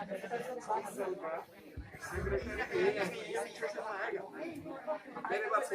मेरे पास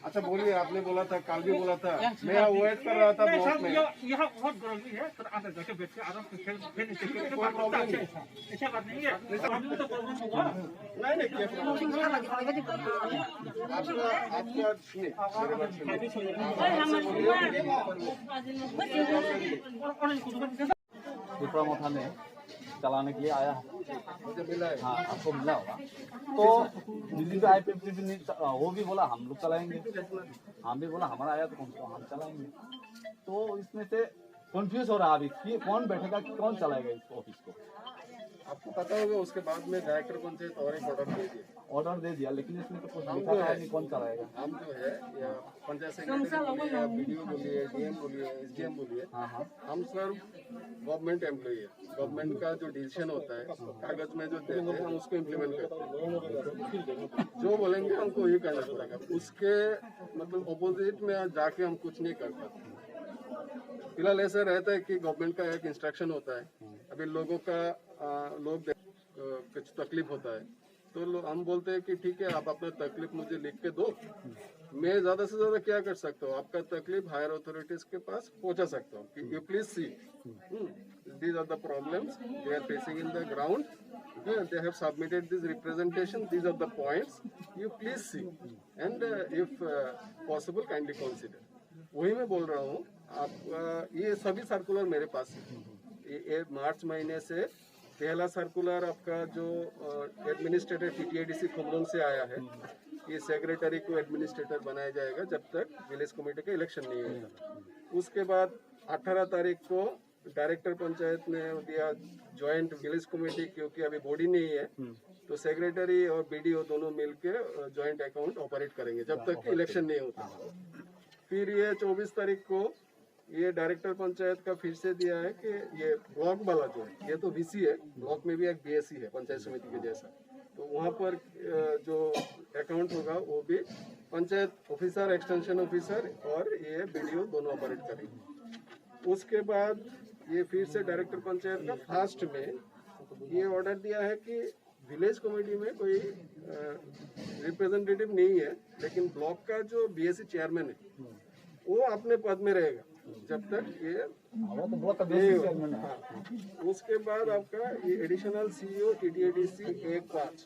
अच्छा बोलिए, आपने बोला था, कल भी बोला था, मैं यहाँ वेट कर रहा था ब्लॉक में। यहाँ बहुत गर्मी है, तो अंदर जाके बैठ के आराम से खेल कोई प्रॉब्लम नहीं, ऐसा बात नहीं है। अभी तो प्रॉब्लम होगा नहीं क्या प्रॉब्लम, आपका विक्रम थाने चलाने के लिए आया है, मुझे मिला है। हाँ आपको मिला होगा। तो दिल्ली का IPFC भी नहीं, वो भी बोला हम लोग चलाएंगे, हम भी बोला हमारा आया तो हम चलाएंगे। तो इसमें से कंफ्यूज हो रहा है अभी कि कौन बैठेगा, कौन चलाएगा इस ऑफिस को। आपको पता होगा उसके बाद में डायरेक्टर पंचायत और एक ऑर्डर दे दिया, लेकिन इसमें तो कुछ लिखा है नहीं कौन चलाएगा। हम जो है या पंचायत सेक्रेटरी बोलिए, BDO बोलिए, DM बोलिए, SDM बोलिए, हम सर गवर्नमेंट एम्प्लॉई है। गवर्नमेंट का जो डिसीजन होता है कागज में जो देते हैं हम उसको इम्प्लीमेंट करते हैं। जो बोलेंगे हमको ये करना पड़ेगा, उसके मतलब अपोजिट में जाके हम कुछ नहीं कर पाते। फिलहाल ऐसा रहता है कि गवर्नमेंट का एक इंस्ट्रक्शन होता है, अभी लोगों का कुछ तकलीफ होता है तो हम बोलते हैं कि ठीक है आप अपना तकलीफ मुझे लिख के दो, मैं ज्यादा से ज्यादा क्या कर सकता हूँ, आपका तकलीफ हायर अथॉरिटीज के पास पहुंचा सकता हूँ कि you please see these are the problems they are facing in the ground, they have submitted this representation, these are the points, you please see and if possible kindly consider। वही मैं बोल रहा हूँ, आप ये सभी सर्कुलर मेरे पास है। ये मार्च महीने से पहला सर्कुलर आपका जो एडमिनिस्ट्रेटर TTADC खुमलुंग से आया है, ये सेक्रेटरी को एडमिनिस्ट्रेटर बनाया जाएगा जब तक विलेज कमेटी का इलेक्शन नहीं होगा। उसके बाद 18 तारीख को डायरेक्टर पंचायत ने दिया ज्वाइंट विलेज कमेटी, क्योंकि अभी बॉडी नहीं है तो सेक्रेटरी और BDO दोनों मिलके ज्वाइंट अकाउंट ऑपरेट करेंगे जब तक इलेक्शन नहीं होता। फिर ये 24 तारीख को ये डायरेक्टर पंचायत का फिर से दिया है कि ये ब्लॉक वाला जो है, ये तो VC है, ब्लॉक में भी एक BSC है पंचायत समिति के जैसा, तो वहाँ पर जो अकाउंट होगा वो भी पंचायत ऑफिसर, एक्सटेंशन ऑफिसर और ये BDO दोनों ऑपरेट करेंगे। उसके बाद ये फिर से डायरेक्टर पंचायत का फास्ट में ये ऑर्डर दिया है कि विलेज कमेटी में कोई रिप्रेजेंटेटिव नहीं है, लेकिन ब्लॉक का जो BSC चेयरमैन है वो अपने पद में रहेगा जब तक ये नहीं होगा। उसके बाद आपका ये एडिशनल CEO TTADC 1/5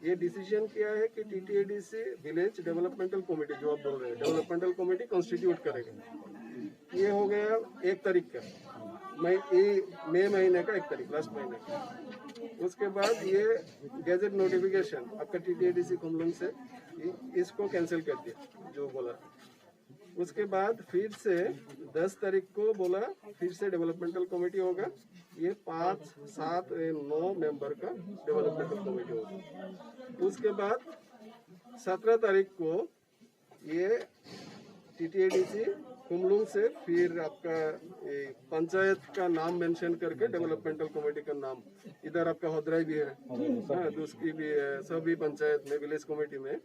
ये डिसीजन किया है कि TTADC विलेज डेवलपमेंटल कमेटी जो आप बोल रहे हैं डेवलपमेंटल कमेटी कॉन्स्टिट्यूट करेगा। ये हो गया 1 तारीख का मई महीने का 1 तारीख लास्ट महीने का। उसके बाद ये गैजेट नोटिफिकेशन आपका TTADC खुमलुंग से इसको कैंसिल कर दिया जो बोला। उसके बाद फिर से 10 तारीख को बोला फिर से डेवलपमेंटल कमेटी होगा, ये 5, 7, 9 मेंबर का डेवलपमेंटल कमेटी होगा। उसके बाद 17 तारीख को ये TTADC खुमलुंग से फिर आपका पंचायत का नाम मेंशन करके डेवलपमेंटल कमेटी का नाम, इधर आपका होदराई भी है, उसकी भी है, सभी पंचायत में विलेज कमेटी में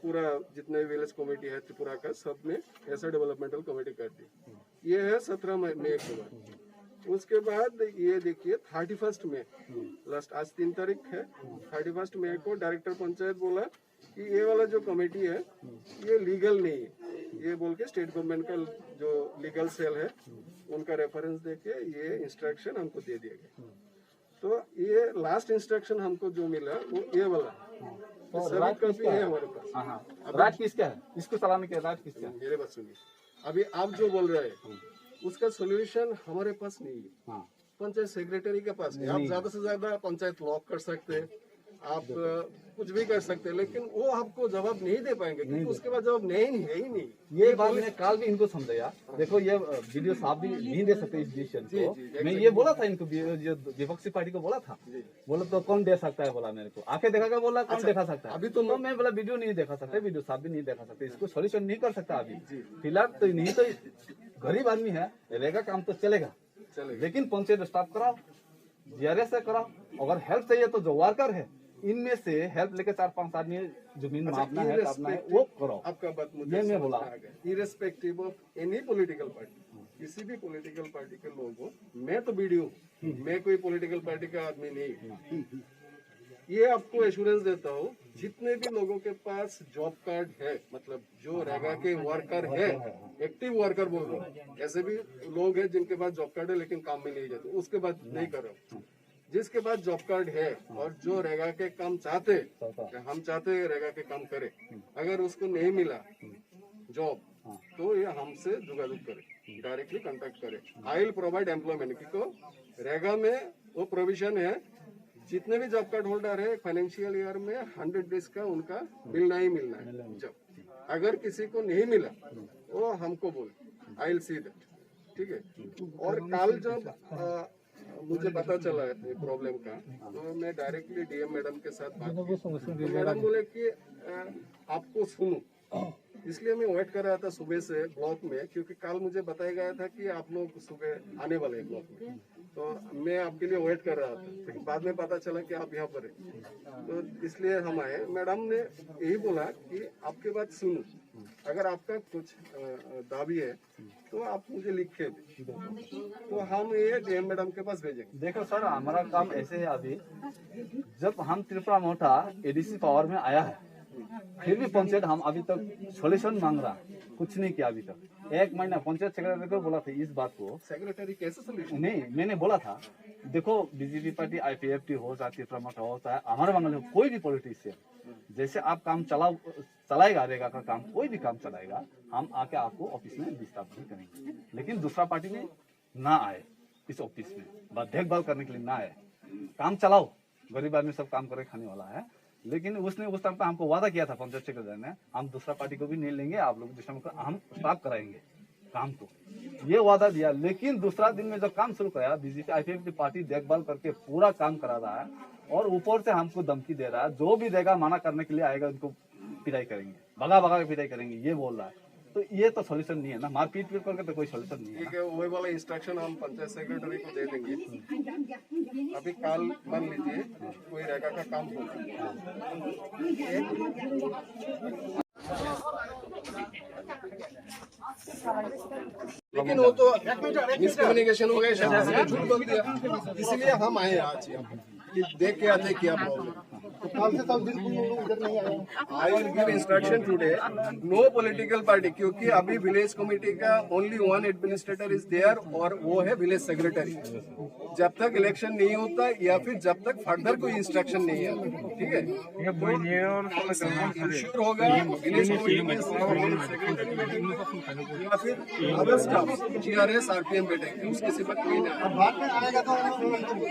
पूरा जितने भी विलेज कमेटी है त्रिपुरा का सब में ऐसा डेवलपमेंटल कमेटी कर दी। ये है 17 मई के बाद। उसके बाद ये देखिए 31 मई लास्ट, आज 3 तारीख है, 31 मई को डायरेक्टर पंचायत बोला कि ये वाला जो कमेटी है ये लीगल नहीं है, ये बोल के स्टेट गवर्नमेंट का जो लीगल सेल है उनका रेफरेंस देके ये इंस्ट्रक्शन हमको दे दिया गया। तो ये लास्ट इंस्ट्रक्शन हमको जो मिला वो ये वाला तो सभी कॉपी है हमारे पास। राइट किसका है, इसको चलाने के राइट किसका है? मेरे बात सुनिए, अभी आप जो बोल रहे हैं उसका सोल्यूशन हमारे पास नहीं है, पंचायत सेक्रेटरी के पास है। आप ज्यादा से ज्यादा पंचायत लॉक कर सकते हैं, आप कुछ भी कर सकते हैं, लेकिन वो आपको जवाब नहीं दे पाएंगे क्योंकि उसके बाद जवाब नहीं है ही नहीं। ये बात मैंने कल भी इनको समझाया। देखो ये वीडियो साहब भी नहीं दे सकते इस डिसीजन को। मैं ये बोला था इनको, जो विपक्षी पार्टी को बोला था, बोला तो कौन दे सकता है, बोला मेरे को आंखें देखा बोला कौन देखा सकता है। अभी तो मैं बोला वीडियो नहीं देखा सकता, वीडियो साहब भी नहीं देखा सकते, इसको सोल्यूशन नहीं कर सकता अभी फिलहाल तो। नहीं तो गरीब आदमी है, रहेगा काम तो चलेगा, लेकिन पंचायत स्टाफ कराओ, जीआरएस से कराओ। अगर हेल्प चाहिए तो जो वर्कर है इनमें से हेल्प लेके 4-5 आदमी जमीन मापना है, काटना है, वो करो। आपका बात मुझे ये मैं बोला, irrespective of any political party, किसी भी पॉलिटिकल पार्टी के लोगों, मैं तो बीडीओ, मैं कोई पॉलिटिकल पार्टी का आदमी नहीं। ये आपको एश्योरेंस देता हूँ, जितने भी लोगों के पास जॉब कार्ड है, मतलब जो रेगा के वर्कर है, एक्टिव वर्कर बोल रहा हूँ, ऐसे भी लोग हैं जिनके पास जॉब कार्ड है लेकिन काम में नहीं जाते, उसके बाद नहीं कर रहा हूँ। जिसके पास जॉब कार्ड है और जो रेगा के काम चाहते, हम चाहते हैं रेगा के काम करे, अगर उसको नहीं मिला जॉब तो ये हमसे जोगाजोग करे, डायरेक्टली कांटेक्ट करे। आई विल प्रोवाइड एम्प्लॉयमेंट, क्योंकि रेगा में वो प्रोविजन है, जितने भी जॉब कार्ड होल्डर है फाइनेंशियल ईयर में 100 डेज का उनका मिलना ही मिलना है। जब अगर किसी को नहीं मिला वो हमको बोले, आई विल सी दैट, ठीक है। और कल जब मुझे पता चला है प्रॉब्लम का, तो मैं डायरेक्टली डीएम मैडम के साथ बात की, तो मैडम बोले कि आपको सुनो, इसलिए मैं वेट कर रहा था सुबह से ब्लॉक में, क्योंकि कल मुझे बताया गया था कि आप लोग सुबह आने वाले हैं ब्लॉक में, तो मैं आपके लिए वेट कर रहा था, लेकिन बाद में पता चला कि आप यहाँ पर है, तो इसलिए हम आए। मैडम ने यही बोला कि आपके बात सुनो, अगर आपका कुछ दावी है तो आप मुझे लिख के दे, तो हम ये डीएम मैडम के पास भेजेंगे। देखो सर, हमारा काम ऐसे है, अभी जब हम त्रिपुरा मोटा एडीसी पावर में आया है, फिर भी पंचायत हम अभी तक सोल्यूशन मांग रहा, कुछ नहीं किया अभी तक। 1 महीना पंचायत सेक्रेटरी को बोला था इस बात को, सेक्रेटरी कैसे सोल्यूशन? नहीं, मैंने बोला था देखो बीजेपी पार्टी आईपीएफटी हो चाहे त्रिपुरा मोटा हो चाहे हमारे बंगाल में कोई भी पॉलिटिशियन, जैसे आप काम चलाएगा, रेगा का काम, कोई भी काम चलाएगा, हम आके आपको ऑफिस में डिस्टर्ब नहीं करेंगे। लेकिन दूसरा पार्टी में ना आए, इस ऑफिस में देखभाल करने के लिए ना आए, काम चलाओ, गरीब आदमी सब काम करके खाने वाला है। लेकिन उसने उस टाइम पे हमको वादा किया था पंचायत सेक्रेटरी ने, हम दूसरा पार्टी को भी नहीं लेंगे, आप लोग जिस टाइम हम स्टॉप कराएंगे काम को, ये वादा दिया। लेकिन दूसरा दिन में जब काम शुरू कराया, बीजेपी आईपीएफटी पार्टी देखभाल करके पूरा काम करा रहा है, और ऊपर से हमको धमकी दे रहा है, जो भी देगा माना करने के लिए आएगा उनको पिटाई करेंगे, भगा के पिटाई करेंगे, ये बोल रहा है। तो ये तो सोल्यूशन नहीं है ना, मारपीट करके तो कोई सोल्यूशन नहीं है। ठीक है, वही वाला इंस्ट्रक्शन हम पंचायत सेक्रेटरी को दे देंगे। अभी कल मान लीजिए कोई रेगा का काम होगा, लेकिन वो तो मिसकम्युनिकेशन हो गया, शायद झूठ बोल दिया, इसीलिए हम आए आज यहाँ पर कि देख के आते क्या प्रॉब्लम। तो कल से सब दिन इधर नहीं आए। I will give instruction today, no political party, क्योंकि अभी विलेज कमेटी का ओनली 1 एडमिनिस्ट्रेटर इज देयर और वो है विलेज सेक्रेटरी। जब तक इलेक्शन नहीं होता या फिर जब तक फर्दर कोई इंस्ट्रक्शन नहीं आता, ठीक है, इंश्योर होगा विलेज कमेटी में सेक्रेटरी या फिर अदर स्टाफ जीआरएस आरपीएम बैठेंगे, उसके सिवा कोई नहीं। बाद में आएगा तो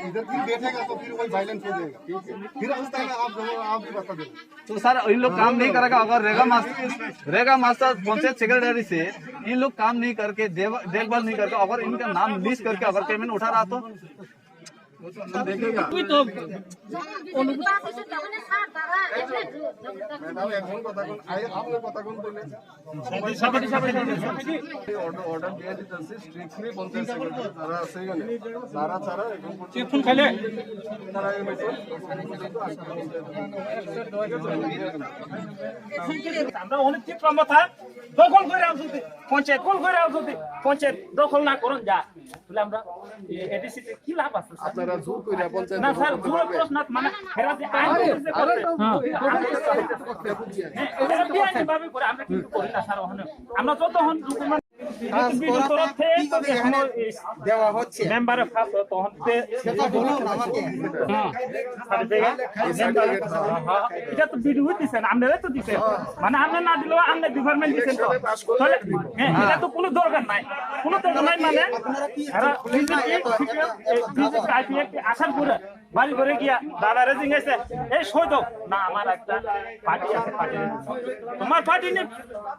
इधर भी बैठेगा तो फिर कोई वायलेंस हो जाएगा, ठीक है, फिर उस टाइम आप भी बता देना। तो सर इन लोग काम नहीं करेगा, अगर रेगा मास्टर पंचायत सेक्रेटरी से इन लोग काम नहीं करके देखभाल नहीं करके, अगर इनका नाम लिस्ट करके अगर पेमेंट उठा रहा तो देखेगा। অর্ডার দিয়ে দিতেছি স্ট্রিক্টলি পঞ্চায়েত সেক্রেটারি তারা আছে সারা ছাড়া এখন ফোন খাইলে তারা আমরা অনেক তীব্র মাথা দখল করে আসছি, পঞ্চায়েত কল করে আসছি, পঞ্চায়েত দখল না করুন যা বলে আমরা এডিসি তে কি লাভ আছে? আপনারা জোর করে পঞ্চায়েত না স্যার, জোর প্রশ্ন মানে হেরা যে আইন করতে হ্যাঁ ভাবে করে আমরা কি করি না স্যার, আমরা যতক্ষণ দেওয়া হচ্ছে মেম্বারে ফাঁস তখন এটা তো ভিডিও দিচ্ছেন, আপনারা তো দিচ্ছেন, মানে আপনি না দিলেও আপনি ডিপার্টমেন্ট দিচ্ছেন, তো হ্যাঁ এটা তো কোনো দরকার নাই, কোনো দরকার নাই, মানে আসার পরে বাড়ি ঘরে গিয়া দাদারে জিজ্ঞাসা এই সই দাও না আমার একটা পার্টি আছে পার্টি তোমার পার্টি নিয়ে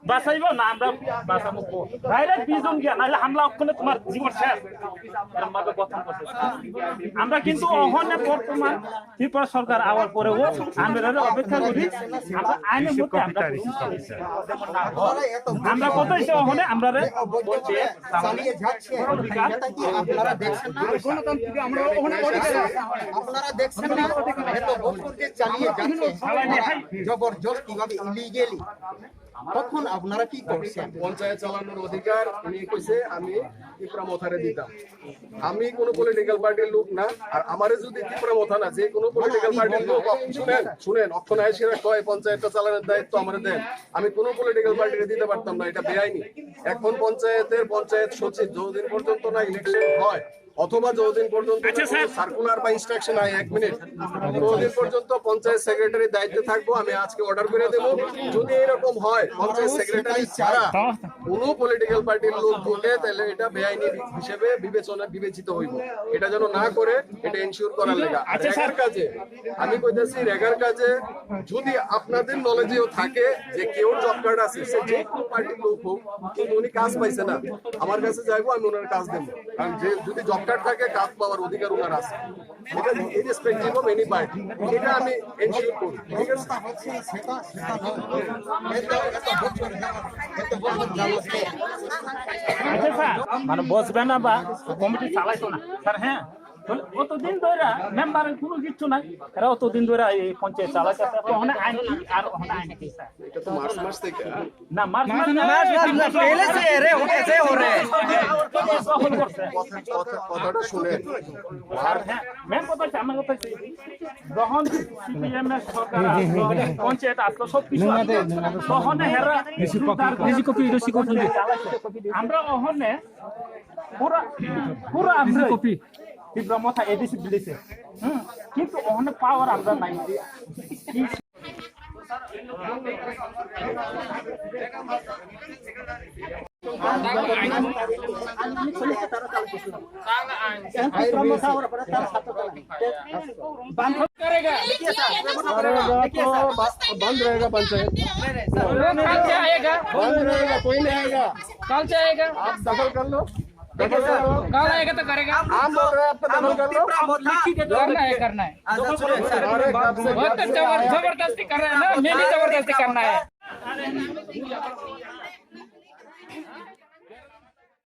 বাঁচাইব না আমরা বাঁচাবো ডাইরেক্ট 20 জন গিয়া নাহলে হামলা ওখানে তোমার জীবন শেষ এরকম ভাবে কথা বলছে আমরা কিন্তু ওখানে বর্তমান ত্রিপুরা সরকার আওয়ার পরেও আমরা অপেক্ষা করি আমরা আইনের মধ্যে আমরা কত এসে ওখানে আমরা বলছি চালিয়ে যাচ্ছে এটা কি আপনারা দেখছেন না গণতন্ত্রকে আমরা ওখানে আপনারা দেখছেন না এত বছর যে চালিয়ে যাচ্ছে জবরদস্ত কিভাবে ইলিগেলি তখন আপনারা কি করছেন পঞ্চায়েত চালানোর অধিকার উনি কইছে আমি ত্রিপুরা মথারে দিতাম আমি কোনো পলিটিক্যাল পার্টির লোক না আর আমারে যদি ত্রিপুরা মথা না যে কোনো পলিটিক্যাল পার্টির লোক শুনেন অক্ষণ আইসিরা কয় পঞ্চায়েতটা চালানোর দায়িত্ব আমার দেন আমি কোনো পলিটিক্যাল পার্টিকে দিতে পারতাম না এটা বেআইনি এখন পঞ্চায়েত সচিব যতদিন পর্যন্ত না ইলেকশন হয় অথবা যতদিন পর্যন্ত সার্কুলার বা ইনস্ট্রাকশন হয় 1 মিনিট ততদিন পর্যন্ত পঞ্চায়েত সেক্রেটারি দায়িত্বে থাকবো আমি আজকে অর্ডার করে দেব যদি এরকম হয় পঞ্চায়েত সেক্রেটারি ছাড়া কোনো পলিটিক্যাল পার্টির লোক ঢুকে তাহলে এটা বেআইনি হিসেবে বিবেচিত হইব এটা যেন না করে এটা এনশিওর করার লাগা আর রেগার কাজে আমি কইতেছি রেগার কাজে যদি আপনাদের নলেজেও থাকে যে কেউ জব কার্ড আছে সে যে কোনো পার্টির লোক হোক কিন্তু উনি কাজ পাইছে না আমার কাছে যাইবো আমি ওনার কাজ দেব কারণ যে যদি জব কার্ড থাকে কাজ পাওয়ার অধিকার ওনার আছে এটা ইররেসপেক্টিভ অফ এনি পার্টি এটা আমি এনশিওর করি ঠিক আছে সেটা এত বছর যাচ্ছে আচ্ছা স্যার মানে বসবে না বা কমিটি চালাইতো না স্যার হ্যাঁ অতদিন ধরে মেম্বারের কোনো কিছু নাই এরা অতদিন ধরে এই পঞ্চায়েত চালাইছে ওখানে আইন কি আর ওখানে আইন কি স্যার এটা তো মার্চ থেকে না মার্চ কথাটা শুনে আর হ্যাঁ মেন কথা হচ্ছে আমার কথা হচ্ছে যখন সিপিএম এর সরকার আসলো পঞ্চায়েত আসলো সব কিছু তখন হেরা আমরা ওখানে পুরা আমরা কপি তীব্র মাথা এডিসি দিয়েছে কিন্তু ওখানে পাওয়ার আমরা নাই बंद रहेगा पंचायत बंद रहेगा कोई नहीं आएगा कल से आएगा आप दखल कर लो कल आएगा तो करेगा आप बोल रहे हैं आप दखल कर लो करना है अरे कब से बहुत जबरदस्ती कर रहे हैं ना, मैंने जबरदस्ती करना है।